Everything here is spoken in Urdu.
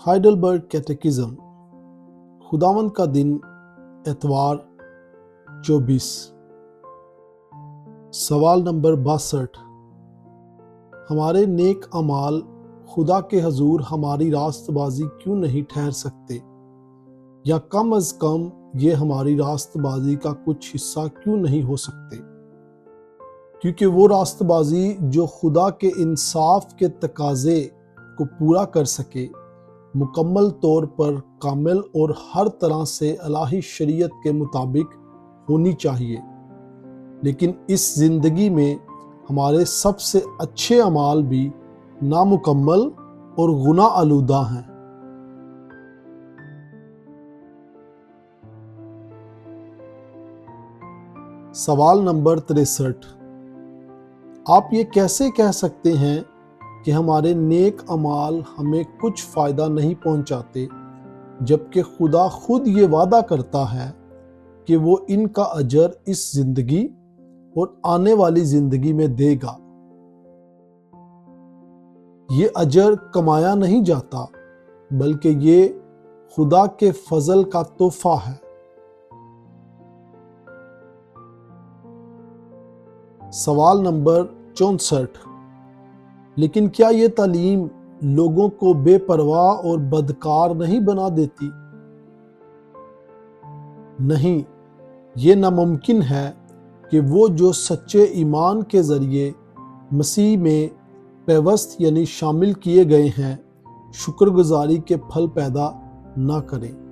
ہائیڈلبرگ کیٹیکزم، خداوند کا دن، اتوار 24۔ سوال نمبر 62۔ ہمارے نیک اعمال خدا کے حضور ہماری راست بازی کیوں نہیں ٹھہر سکتے، یا کم از کم یہ ہماری راست بازی کا کچھ حصہ کیوں نہیں ہو سکتے؟ کیونکہ وہ راست بازی جو خدا کے انصاف کے تقاضے کو پورا کر سکے، مکمل طور پر کامل اور ہر طرح سے الہی شریعت کے مطابق ہونی چاہیے۔ لیکن اس زندگی میں ہمارے سب سے اچھے اعمال بھی نامکمل اور گناہ آلودہ ہیں۔ سوال نمبر 63۔ آپ یہ کیسے کہہ سکتے ہیں کہ ہمارے نیک اعمال ہمیں کچھ فائدہ نہیں پہنچاتے، جبکہ خدا خود یہ وعدہ کرتا ہے کہ وہ ان کا اجر اس زندگی اور آنے والی زندگی میں دے گا؟ یہ اجر کمایا نہیں جاتا، بلکہ یہ خدا کے فضل کا تحفہ ہے۔ سوال نمبر 64۔ لیکن کیا یہ تعلیم لوگوں کو بے پرواہ اور بدکار نہیں بنا دیتی؟ نہیں، یہ ناممکن ہے کہ وہ جو سچے ایمان کے ذریعے مسیح میں پیوست یعنی شامل کیے گئے ہیں، شکر گزاری کے پھل پیدا نہ کریں۔